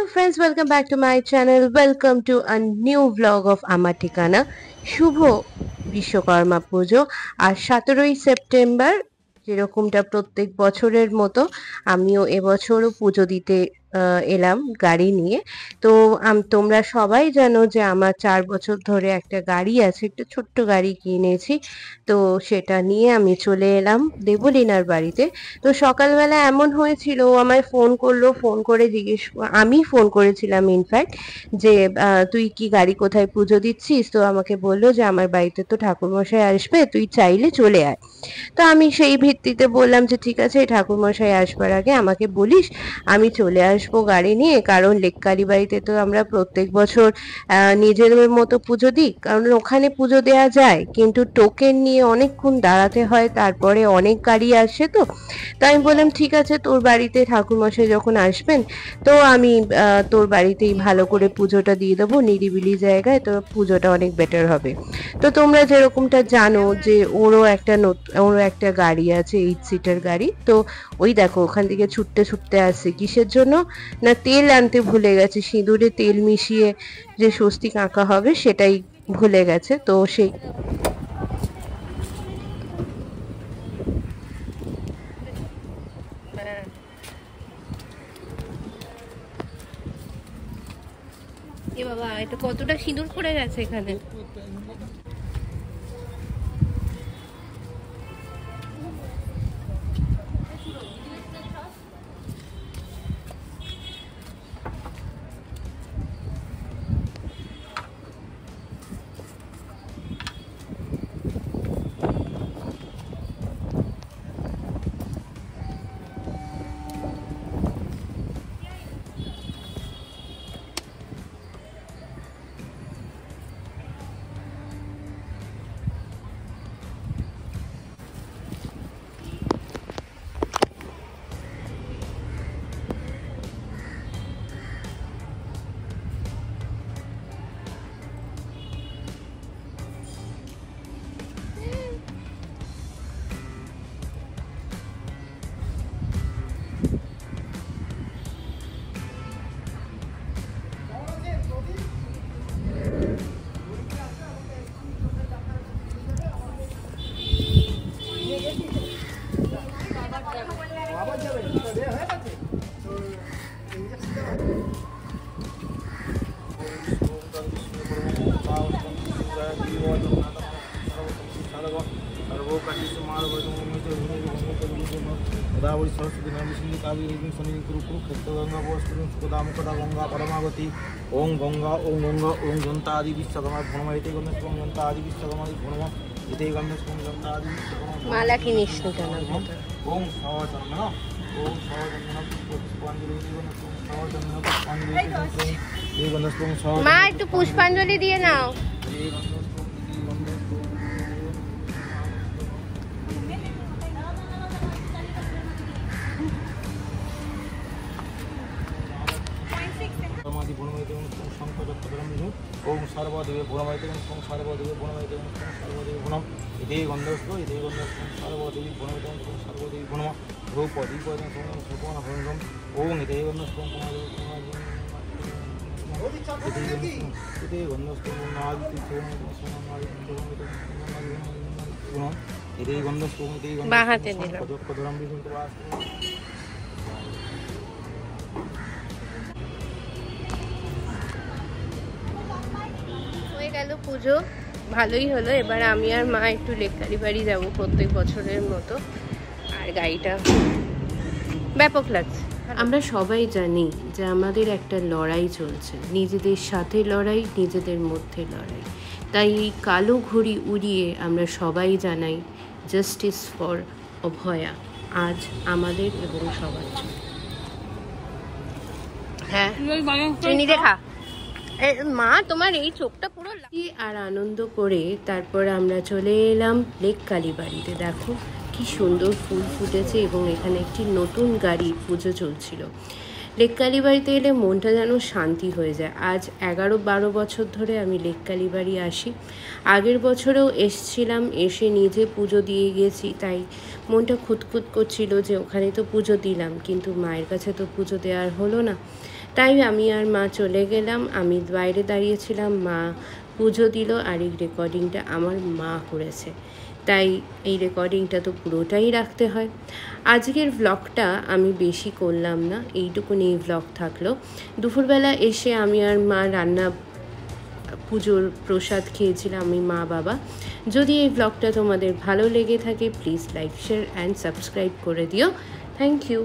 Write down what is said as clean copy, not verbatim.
friends, welcome back to my channel. Welcome to a new vlog of আমার ঠিকানা। শুভ বিশ্বকর্মা পুজো। আর 17ই September যেরকমটা প্রত্যেক বছরের মতো আমিও এবছরও পুজো দিতে এলাম গাড়ি নিয়ে। তো তোমরা সবাই জানো যে আমার 4 বছর ধরে একটা গাড়ি আছে, একটা ছোট্ট গাড়ি কিনেছি। তো সেটা নিয়ে আমি চলে এলাম দেবলীনার বাড়িতে। তো সকালবেলা এমন হয়েছিল, ও আমায় ফোন করলো, ফোন করে আমি ফোন করেছিলাম ইনফ্যাক্ট যে তুই কি গাড়ি কোথায় পুজো দিচ্ছিস। তো আমাকে বললো যে আমার বাড়িতে তো ঠাকুরমশাই আসবে, তুই চাইলে চলে আয়। তো আমি সেই ভিত্তিতে বললাম যে ঠিক আছে, ঠাকুরমশাই আসবার আগে আমাকে বলিস, আমি চলে আসবো গাড়ি নিয়ে। কারণ লেককালী বাড়িতে তো আমরা প্রত্যেক বছর নিজেদের মতো পুজো দিই, কারণ ওখানে পুজো দেওয়া যায় কিন্তু টোকেন নিয়ে অনেকক্ষণ দাঁড়াতে হয়, তারপরে অনেক গাড়ি আসে। তো তাই আমি বললাম ঠিক আছে, তোর বাড়িতে ঠাকুরমশাই যখন আসবেন তো আমি তোর বাড়িতেই ভালো করে পুজোটা দিয়ে দেবো, নিরিবিলি জায়গায়, তো পুজোটা অনেক বেটার হবে। তো তোমরা যেরকমটা জানো যে ওরও একটা গাড়ি আছে, 8 সিটার গাড়ি। তো ওই দেখো ওখান থেকে ছুটতে ছুটতে আসছে, কিসের জন্য না তেল আনতে ভুলে গেছে, সিঁদুরে তেল মিশিয়ে যে স্বস্তিক আঁকা হবে সেটাই ভুলে গেছে। তো সেই এ বাবা, এটা কতটা সিঁদুর পড়ে গেছে এখানে। गोदावरी सरस्वती नर्मदे सिंधु कावेरी सन्निधि कुरु क्षेत्र गंगा गोदा मुकटा गंगा परमागति ओं गंगा ओं गंता आदि विश्वकर्मा भ्रमयते गंधस्व गंता आदि विश्वकर्मा भ्रम इते गंधस्व गंता आदि विश्वकर्मा माला की निष्ठा ओं सवचंदन पुष्पांजलि सवचंदन पुष्पांजलि गंधस्व মা একটু পুষ্পাঞ্জলি দিয়ে নাও। ओं सर्वदेव भुवनमयते सर्वदेव भुवनमयते सर्वदेव भुवनम इति गंधस्व सर्वदेवी भुवनमयते सर्वदेवी भुवनम द्रौपदी पदं सुपर्ण भुवनम ओं इति गंधस्व इति गंधस्व नादिति भुवनम इति गंधस्व इति बाहाते दिला पदरम विष्णुवास গেল পুজো, ভালোই হলো। এবার আমি আর মা একটু লেককালী বাড়ি যাবো প্রত্যেক বছরের মতো। আর গাড়িটা ব্যাপক লাগছে। আমরা সবাই জানি যে আমাদের একটা লড়াই চলছে, নিজেদের সাথে লড়াই, নিজেদের মধ্যে লড়াই। তাই এই কালো ঘুড়ি উড়িয়ে আমরা সবাই জানাই জাস্টিস ফর অভয়া, আজ আমাদের এবং সবার জন্য। হ্যাঁ চিনি দেখা মা, তোমার এই চোখটা পুরো আর আনন্দ করে তারপর আমরা চলে এলাম লেককালী বাড়িতে। দেখো কি সুন্দর ফুল ফুটেছে এবং এখানে একটি নতুন গাড়ি পুজো চলছিল। লেককালী বাড়িতে এলে মনটা যেন শান্তি হয়ে যায়। আজ 11-12 বছর ধরে আমি লেককালী বাড়ি আসি। আগের বছরেও এসছিলাম, এসে নিজে পুজো দিয়ে গেছি, তাই মনটা খুঁতখুত করছিল যে ওখানে তো পুজো দিলাম কিন্তু মায়ের কাছে তো পুজো দেওয়ার হলো না। তাই আমি আর মা চলে গেলাম। আমি বাইরে দাঁড়িয়েছিলাম, মা পুজো দিল, আর এই রেকর্ডিংটা আমার মা করেছে, তাই এই রেকর্ডিংটা তো পুরোটাই রাখতে হয়। আজকের ভ্লগটা আমি বেশি করলাম না, এইটুকুনি ভ্লগ থাকলো। দুপুরবেলা এসে আমি আর মা পুজোর প্রসাদ খেয়েছিলাম, আমি মা বাবা। যদি এই ভ্লগটা তোমাদের ভালো লেগে থাকে please like share and subscribe করে দিও। Thank you.